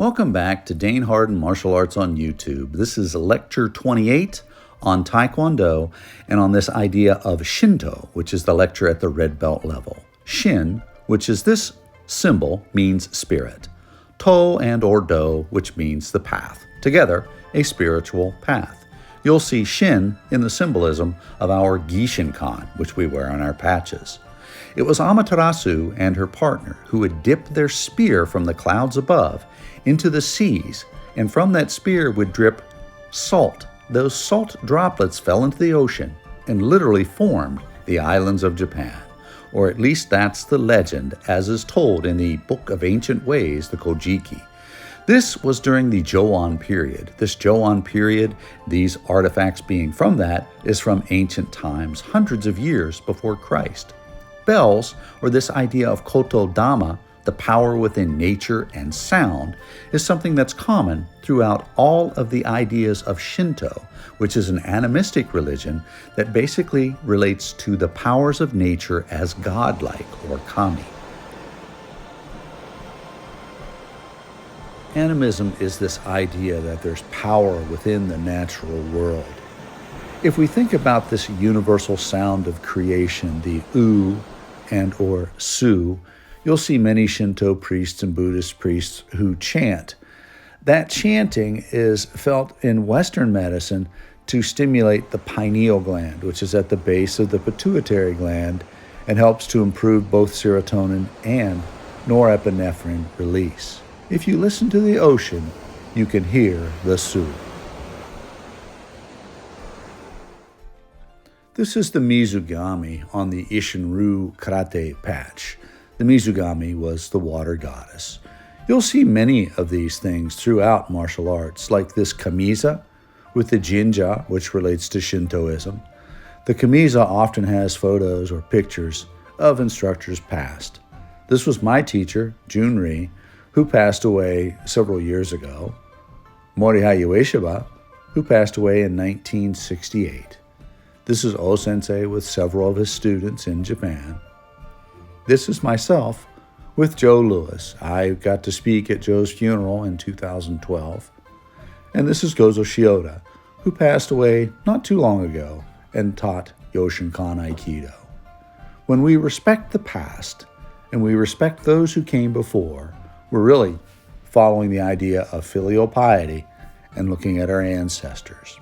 Welcome back to Dane Harden Martial Arts on YouTube. This is lecture 28 on Taekwondo and on this idea of Shinto, which is the lecture at the red belt level. Shin, which is this symbol, means spirit. To and or do, which means the path. Together, a spiritual path. You'll see Shin in the symbolism of our Gishinkan, which we wear on our patches. It was Amaterasu and her partner who would dip their spear from the clouds above into the seas, and from that spear would drip salt. Those salt droplets fell into the ocean and literally formed the islands of Japan. Or at least that's the legend, as is told in the Book of Ancient Ways, the Kojiki. This was during the Joan period. This Joan period, these artifacts being from that, is from ancient times, hundreds of years before Christ. Bells, or this idea of koto dama, the power within nature and sound, is something that's common throughout all of the ideas of Shinto, which is an animistic religion that basically relates to the powers of nature as godlike, or kami. Animism is this idea that there's power within the natural world. If we think about this universal sound of creation, the U and or Su, you'll see many Shinto priests and Buddhist priests who chant. That chanting is felt in Western medicine to stimulate the pineal gland, which is at the base of the pituitary gland, and helps to improve both serotonin and norepinephrine release. If you listen to the ocean, you can hear the Su. This is the Mizugami on the Ishinryu karate patch. The Mizugami was the water goddess. You'll see many of these things throughout martial arts, like this kamisa with the jinja, which relates to Shintoism. The kamisa often has photos or pictures of instructors past. This was my teacher, Junri, who passed away several years ago. Morihei Ueshiba, who passed away in 1968. This is O-sensei with several of his students in Japan. This is myself with Joe Lewis. I got to speak at Joe's funeral in 2012. And this is Gozo Shioda, who passed away not too long ago and taught Yoshinkan Aikido. When we respect the past and we respect those who came before, we're really following the idea of filial piety and looking at our ancestors.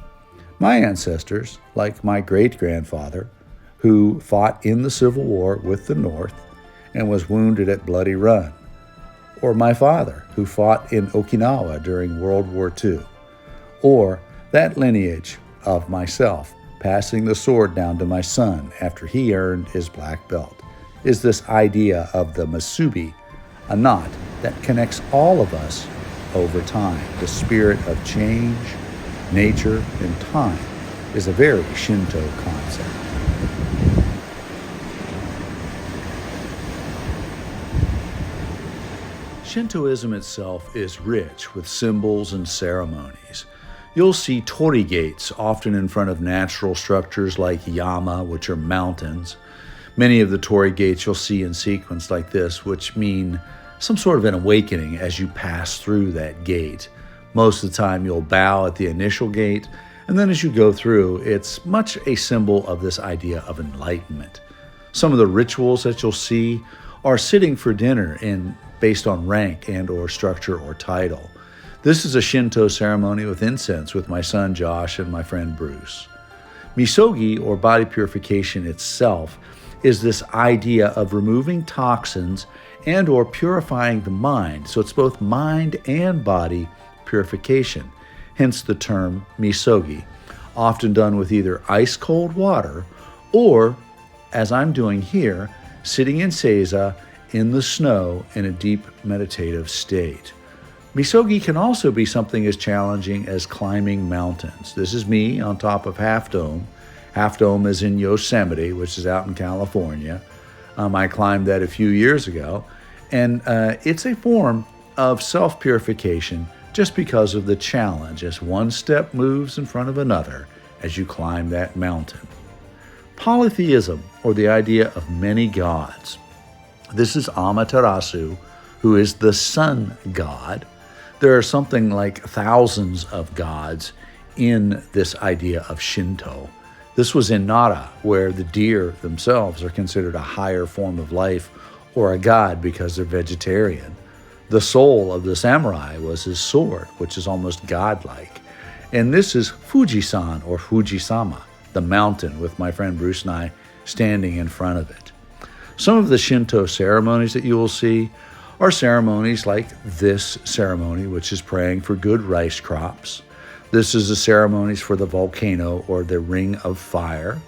My ancestors, like my great-grandfather, who fought in the Civil War with the North and was wounded at Bloody Run, or my father, who fought in Okinawa during World War II, or that lineage of myself passing the sword down to my son after he earned his black belt, is this idea of the Masubi, a knot that connects all of us over time. The spirit of change, nature, and time is a very Shinto concept. Shintoism itself is rich with symbols and ceremonies. You'll see torii gates often in front of natural structures like yama, which are mountains. Many of the torii gates you'll see in sequence like this, which mean some sort of an awakening as you pass through that gate. Most of the time you'll bow at the initial gate, and then as you go through, it's much a symbol of this idea of enlightenment. Some of the rituals that you'll see are sitting for dinner based on rank and or structure or title. This is a Shinto ceremony with incense with my son Josh and my friend Bruce. Misogi, or body purification itself, is this idea of removing toxins and or purifying the mind. So it's both mind and body purification, hence the term misogi, often done with either ice-cold water or, as I'm doing here, sitting in seiza in the snow in a deep meditative state. Misogi can also be something as challenging as climbing mountains. This is me on top of Half Dome. Half Dome is in Yosemite, which is out in California. I climbed that a few years ago, and it's a form of self-purification just because of the challenge as one step moves in front of another as you climb that mountain. Polytheism, or the idea of many gods. This is Amaterasu, who is the sun god. There are something like thousands of gods in this idea of Shinto. This was in Nara, where the deer themselves are considered a higher form of life or a god because they're vegetarian. The soul of the samurai was his sword, which is almost godlike. And this is Fujisan or Fujisama, the mountain, with my friend Bruce and I standing in front of it. Some of the Shinto ceremonies that you will see are ceremonies like this ceremony, which is praying for good rice crops. This is the ceremonies for the volcano or the ring of fire.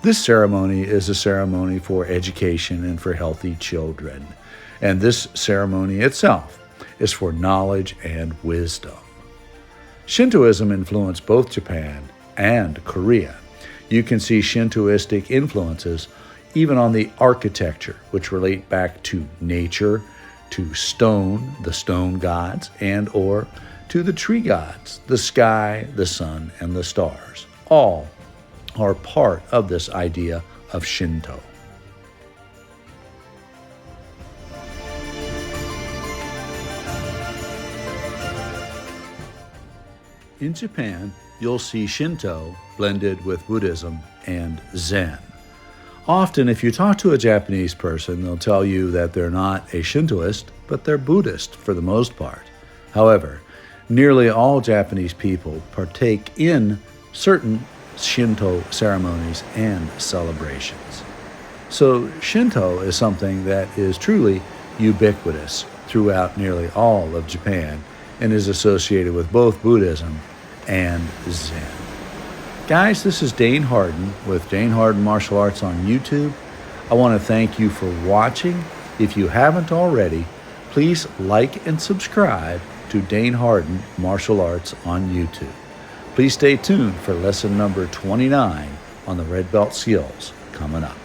This ceremony is a ceremony for education and for healthy children. And this ceremony itself is for knowledge and wisdom. Shintoism influenced both Japan and Korea. You can see Shintoistic influences even on the architecture, which relate back to nature, to stone, the stone gods, and or to the tree gods, the sky, the sun, and the stars. All are part of this idea of Shinto. In Japan, you'll see Shinto blended with Buddhism and Zen. Often, if you talk to a Japanese person, they'll tell you that they're not a Shintoist, but they're Buddhist for the most part. However, nearly all Japanese people partake in certain Shinto ceremonies and celebrations. So Shinto is something that is truly ubiquitous throughout nearly all of Japan and is associated with both Buddhism and Zen. Guys, this is Dane Harden with Dane Harden Martial Arts on YouTube. I want to thank you for watching. If you haven't already, please like and subscribe to Dane Harden Martial Arts on YouTube. Please stay tuned for lesson number 29 on the Red Belt skills coming up.